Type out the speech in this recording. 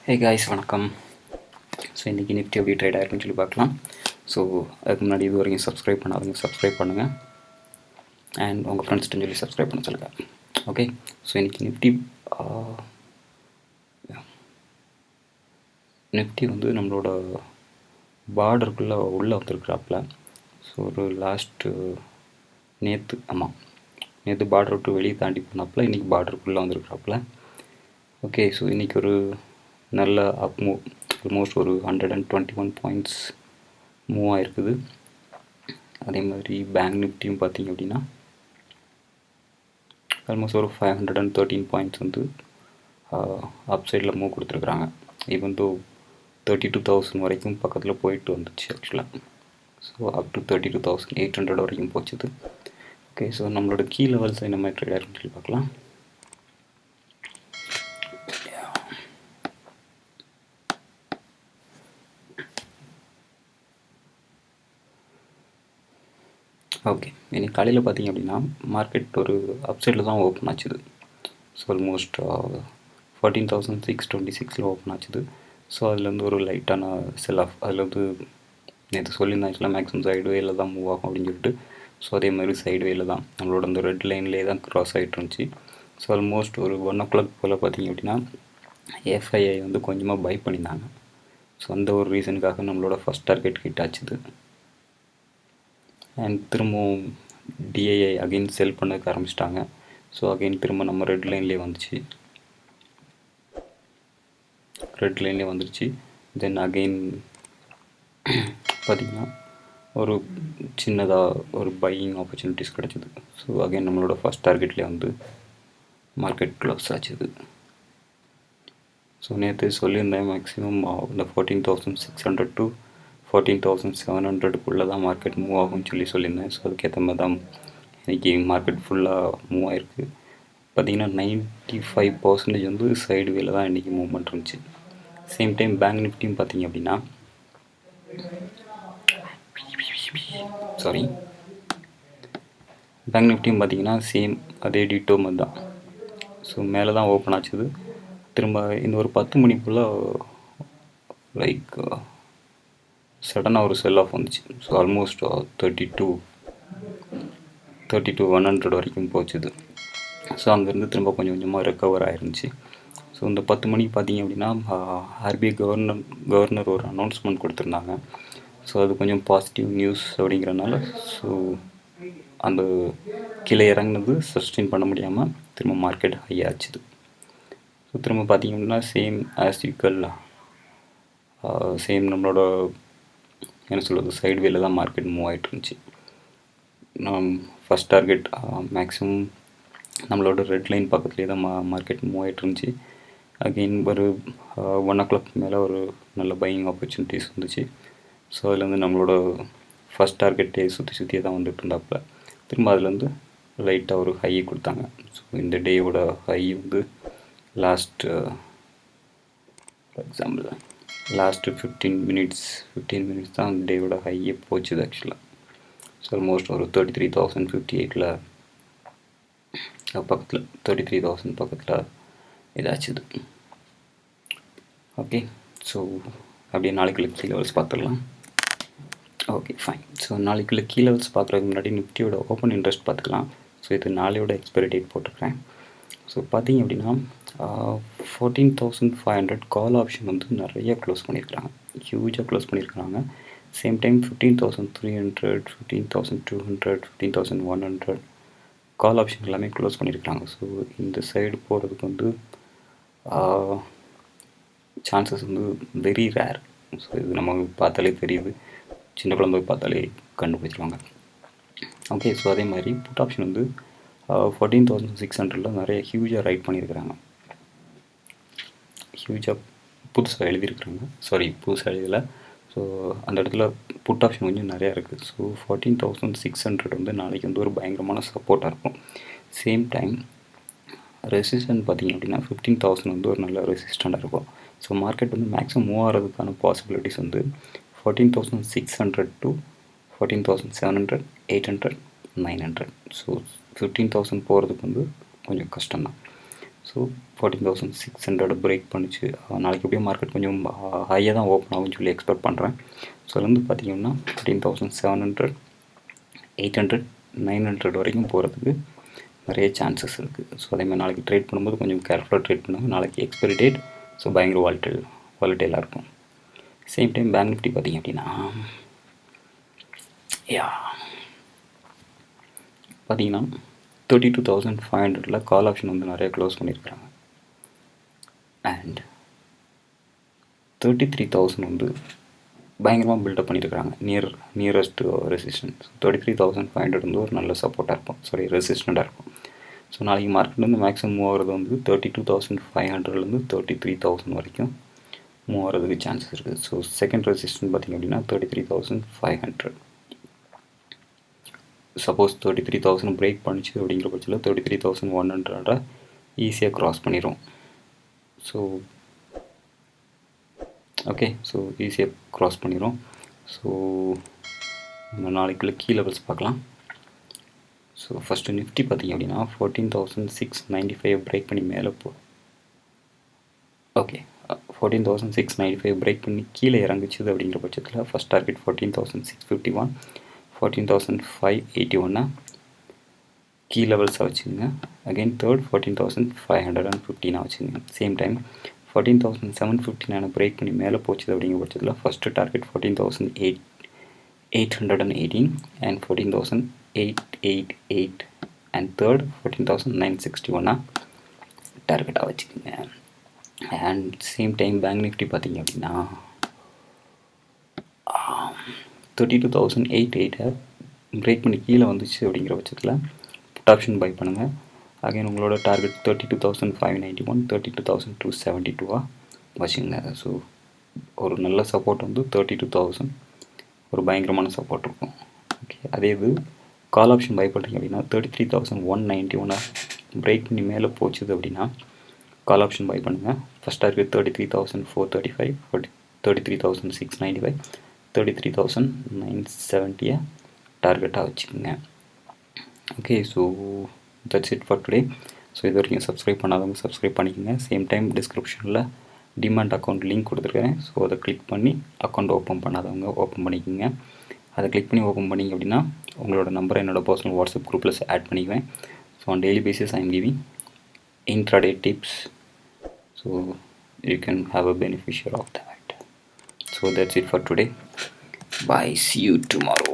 Hey guys வணக்கம். So இன்றைக்கி Nifty எப்படி ட்ரேட் ஆயிருக்குன்னு சொல்லி பார்க்கலாம். ஸோ அதுக்கு முன்னாடி இது வரைக்கும் சப்ஸ்கிரைப் பண்ணாதவங்க சப்ஸ்கிரைப் பண்ணுங்கள் அண்ட் உங்கள் ஃப்ரெண்ட்ஸ்ட்டு சொல்லி சப்ஸ்கிரைப் பண்ண சொல்லுங்கள். ஓகே, ஸோ இன்றைக்கி நிஃப்டி வந்து நம்மளோட பார்டருக்குள்ளே உள்ளே வந்துருக்குறாப்புல. ஸோ ஒரு நேற்று பார்டர் விட்டு வெளியே தாண்டி போனாப்புல, இன்றைக்கி பார்டருக்குள்ளே வந்துருக்குறாப்புல. ஓகே, ஸோ இன்றைக்கி ஒரு நல்ல அப் மூவ், ஆல்மோஸ்ட் ஒரு 121 பாயிண்ட்ஸ் மூவ் ஆகிருக்குது. அதே மாதிரி பேங்க் நிஃப்டியும் பார்த்திங்க அப்படின்னா ஆல்மோஸ்ட் ஒரு 513 பாயிண்ட்ஸ் வந்து அப் சைடில் மூவ் கொடுத்துருக்குறாங்க. ஈவன் தோ 32,000 வரைக்கும் பக்கத்தில் போயிட்டு வந்துச்சு ஆக்சுவலாக. ஸோ அப் டு 32,800 வரைக்கும் போச்சுது. ஓகே, ஸோ நம்மளோட கீ லெவல்ஸ் என்ன மாதிரி ட்ரேட் ஆயிருக்குன்னு சொல்லி பார்க்கலாம். ஓகே, இன்னைக்கு காலையில் பார்த்திங்க அப்படின்னா மார்க்கெட் ஒரு அப்சைடில் தான் ஓப்பன் ஆச்சுது. ஸோ ஆல்மோஸ்ட் 14,626 ஓப்பன் ஆச்சுது. ஸோ அதுலேருந்து ஒரு லைட்டான செல் ஆஃப், அதில் வந்து நேற்று சொல்லியிருந்தேன் ஆக்சுவலாக மேக்ஸிமம் சைடுவேயில் தான் மூவ் ஆகும் அப்படின்னு சொல்லிட்டு. ஸோ அதே மாதிரி சைடுவேயில் தான் நம்மளோட அந்த ரெட் லைன்லேயே தான் க்ராஸ் ஆகிட்டு இருந்துச்சு. ஸோ ஆல்மோஸ்ட் ஒரு 1 o'clock போல் பார்த்திங்க அப்படின்னா எஃப்ஐஐ வந்து கொஞ்சமாக பை பண்ணியிருந்தாங்க. ஸோ அந்த ஒரு ரீசனுக்காக நம்மளோட ஃபஸ்ட் டார்கெட் ஹிட் ஆச்சுது. அண்ட் திரும்பவும் டிஐஐ அகெயின் செல் பண்ணதுக்கு ஆரம்பிச்சிட்டாங்க. ஸோ அகெயின் திரும்ப நம்ம ரெட் லைன்லேயே வந்துருச்சு. தென் அகெயின் பார்த்திங்கன்னா ஒரு சின்னதாக ஒரு பையிங் ஆப்பர்ச்சுனிட்டிஸ் கிடச்சிது. ஸோ அகெயின் நம்மளோட ஃபஸ்ட் டார்கெட்லேயே வந்து மார்க்கெட் க்ளோஸ் ஆச்சுது. ஸோ நேற்று சொல்லியிருந்தேன் மேக்ஸிமம் இந்த 14,600 to 14,700 தான் மார்க்கெட் மூவ் ஆகும்னு சொல்லியிருந்தேன். ஸோ அதுக்கேற்ற மாதிரி தான் இன்றைக்கி மார்க்கெட் ஃபுல்லாக மூவ் ஆகிருக்கு. பார்த்திங்கன்னா 95% வந்து சைடுவேல தான் இன்றைக்கி மூவ்மெண்ட் இருந்துச்சு. சேம் டைம் பேங்க் நிஃப்டியும் பார்த்திங்க அப்படின்னா பேங்க் நிஃப்டியும் பார்த்திங்கன்னா சேம் அதே டிட்டோ மாதிரி தான். ஸோ மேலே தான் ஓப்பன் ஆச்சுது. திரும்ப இந்த ஒரு 10 மணிக்குள்ளே லைக் சடனாக ஒரு செல் ஆஃப் வந்துச்சு. ஸோ ஆல்மோஸ்ட் 32,100 வரைக்கும் போச்சுது. ஸோ அங்கேருந்து திரும்ப கொஞ்சம் கொஞ்சமாக ரெக்கவர் ஆயிருந்துச்சு. ஸோ இந்த 10 மணிக்கு பார்த்திங்க அப்படின்னா ஆர்பிஐ கவர்னர் ஒரு அனௌன்ஸ்மெண்ட் கொடுத்துருந்தாங்க. ஸோ அது கொஞ்சம் பாசிட்டிவ் நியூஸ் அப்படிங்கிறனால ஸோ அந்த கீழே இறங்குனது சஸ்டெயின் பண்ண முடியாமல் திரும்ப மார்க்கெட் ஹை ஆச்சுது. ஸோ திரும்ப பார்த்திங்க அப்படின்னா சேம் ஆஸ் யூக்கல் சேம் நம்மளோட என்ன சொல்கிறது சைடுவேல தான் மார்க்கெட் மூவ் ஆகிட்டு இருந்துச்சு. ஃபஸ்ட் டார்கெட் மேக்ஸிமம் நம்மளோட ரெட் லைன் பக்கத்துலேயே தான் மார்க்கெட் மூவ் ஆகிட்டு இருந்துச்சு. அகெயின் ஒரு 1 o'clock மேலே ஒரு நல்ல பையிங் ஆப்பர்ச்சுனிட்டிஸ் வந்துச்சு. ஸோ அதுலேருந்து நம்மளோட ஃபஸ்ட் டார்கெட்டே சுற்றியே தான் வந்துட்டு இருந்தாப்புல. திரும்ப அதுலேருந்து லைட்டாக ஒரு ஹை கொடுத்தாங்க. ஸோ இந்த டேயோட ஹை வந்து லாஸ்ட் ஃபார் 15 மினிட்ஸ் தான் அந்த டேயோட ஹையே போச்சுது ஆக்சுவலாக. ஸோ ஆல்மோஸ்ட் ஒரு 33,058 பக்கத்தில் 33,000 பக்கத்தில் இதாச்சுது. ஓகே, ஸோ அப்படியே நாளைக்குள்ள கீ லெவல்ஸ் பார்த்துடலாம். Okay fine. ஸோ நாளைக்குள்ள கீ லெவல்ஸ் பார்க்குறதுக்கு முன்னாடி நிஃப்டியோட ஓப்பன் இன்ட்ரெஸ்ட் பார்த்துக்கலாம். ஸோ இது நாளையோட எக்ஸ்பைரி டேட் போட்டிருக்கேன். ஸோ பார்த்திங்க அப்படின்னா 14,500 கால் ஆப்ஷன் வந்து நிறைய க்ளோஸ் பண்ணியிருக்கிறாங்க, ஹியூஜாக க்ளோஸ் பண்ணியிருக்கிறாங்க. சேம் டைம் 15,300, 15,200, 15,100 கால் ஆப்ஷன் எல்லாமே க்ளோஸ் பண்ணியிருக்கிறாங்க. ஸோ இந்த சைடு போகிறதுக்கு வந்து சான்சஸ் வந்து வெரி ரேர். ஸோ இது நம்ம பார்த்தாலே தெரியுது, சின்ன குழந்தை பார்த்தாலே கண்டுபிடிச்சிருவாங்க. ஓகே, ஸோ அதே மாதிரி புட் ஆப்ஷன் வந்து 14,600 நிறைய ஹியூஜாக ரைட் பண்ணியிருக்கிறாங்க. ஹியூஜாக புதுசாக எழுதலை. ஸோ அந்த இடத்துல புட் ஆப்ஷன் கொஞ்சம் நிறையா இருக்குது. ஸோ 14,600 வந்து நாளைக்கு வந்து ஒரு பயங்கரமான சப்போர்ட்டாக இருக்கும். சேம் டைம் ரெசிஸ்டன்ட் பார்த்திங்க அப்படின்னா 15,000 வந்து ஒரு நல்ல ரெசிஸ்டண்ட்டாக இருக்கும். ஸோ மார்க்கெட் வந்து மேக்ஸிமம் மூவ் ஆகிறதுக்கான பாசிபிலிட்டிஸ் வந்து 14,600 to 14,700, 800, 900. ஸோ 15,000 போகிறதுக்கு வந்து கொஞ்சம் கஷ்டம்தான். ஸோ 14,600 பிரேக் பண்ணிச்சு. நாளைக்கு எப்படியும் மார்க்கெட் கொஞ்சம் ஹையாக தான் ஓப்பன் ஆகும்னு சொல்லி எக்ஸ்பெக்ட் பண்ணுறேன். ஸோ அது வந்து பார்த்திங்கன்னா 14,700, 800, 900 வரைக்கும் போகிறதுக்கு நிறைய சான்சஸ் இருக்குது. ஸோ அதேமாதிரி நாளைக்கு ட்ரேட் பண்ணும்போது கொஞ்சம் கேர்ஃபுல்லாக ட்ரேட் பண்ணுங்கள். நாளைக்கு எக்ஸ்பைரி டேட். ஸோ பயங்கர வாலட்டைலாக இருக்கும். சேம் டைம் பேங்க் நிஃப்டி பார்த்திங்க அப்படின்னா பார்த்தீங்கன்னா 32,500 கால் ஆப்ஷன் வந்து நிறைய க்ளோஸ் பண்ணியிருக்கிறாங்க. அண்ட் 33,000 வந்து பயங்கரமாக பில்டப் பண்ணியிருக்கிறாங்க. நியரஸ்ட் ரெசிஸ்டன்ஸ் 33,500 வந்து ஒரு நல்ல சப்போர்ட்டாக இருக்கும், ரெசிஸ்டண்ட்டாக இருக்கும். ஸோ நாளைக்கு மார்க்கெட் வந்து மேக்ஸிமம் மூவ் ஆகிறது வந்து 32,500 33,000 வரைக்கும் மூவ் ஆகிறதுக்கு சான்சஸ் இருக்குது. ஸோ செகண்ட் ரெசிஸ்டன்ஸ் பார்த்திங்க அப்படின்னா 33,500. சப்போஸ் 33,000 பிரேக் பண்ணிச்சு அப்படிங்கிற பட்சத்தில் 33,100 ஈஸியாக க்ராஸ் பண்ணிடும். ஸோ ஓகே, ஸோ ஈஸியாக க்ராஸ் பண்ணிடும். ஸோ நம்ம நாளைக்குள்ள கீ லெவல்ஸ் பார்க்கலாம். ஸோ ஃபஸ்ட்டு நிஃப்டி பார்த்திங்க அப்படின்னா 14,695 பிரேக் பண்ணி மேலே ஓகே 14,695 பிரேக் பண்ணி கீழே இறங்குச்சுது அப்படிங்கிற பட்சத்தில் ஃபஸ்ட் டார்கெட் 14,651, 14,581 கீ லெவல்ஸாக வச்சுங்க. அகெயின் தேர்ட் 14,515 வச்சுங்க. சேம் டைம் 14,759 பிரேக் பண்ணி மேலே போச்சுது அப்படிங்கிற பட்சத்தில் first target 14,818 and 14,888 and third 14,961 டார்கெட்டாக வச்சுக்கோங்க. And same time bank Nifty பார்த்திங்க அப்படின்னா 32,880 பிரேக் பண்ணி கீழே வந்துச்சு அப்படிங்கிற பட்சத்தில் புட் ஆப்ஷன் பை பண்ணுங்கள். அகைன் உங்களோட டார்கெட் 32,591, 32,272 வச்சுங்க. ஸோ ஒரு நல்ல சப்போர்ட் வந்து 32,000 ஒரு பயங்கரமான சப்போர்ட் இருக்கும். ஓகே, அதே இது கால் ஆப்ஷன் பை பண்ணுறீங்க அப்படின்னா 33,191 பிரேக் பண்ணி மேலே போச்சுது அப்படின்னா கால் ஆப்ஷன் பை பண்ணுங்கள். ஃபஸ்ட் டார்கெட் 33,435, 33,695, 33,970 டார்கெட்டாக வச்சுக்கோங்க. Okay, so that's it for today. So இது வரைக்கும் சப்ஸ்கிரைப் பண்ணாதவங்க சப்ஸ்கிரைப் பண்ணிக்கோங்க. சேம் டைம் டிஸ்கிரிப்ஷனில் டிமாண்ட் அக்கௌண்ட் லிங்க் கொடுத்துருக்கேன். ஸோ அதை கிளிக் பண்ணி அக்கௌண்ட் ஓப்பன் பண்ணாதவங்க ஓப்பன் பண்ணிக்கோங்க. அதை கிளிக் பண்ணி ஓப்பன் பண்ணிங்க அப்படின்னா உங்களோட நம்பரை என்னோடய பர்சனல் வாட்ஸ்அப் குரூப்பில் ஆட் பண்ணிக்குவேன். So on daily basis I am giving intraday tips, so you can have a beneficiary of that. So that's it for today. Bye, see you tomorrow.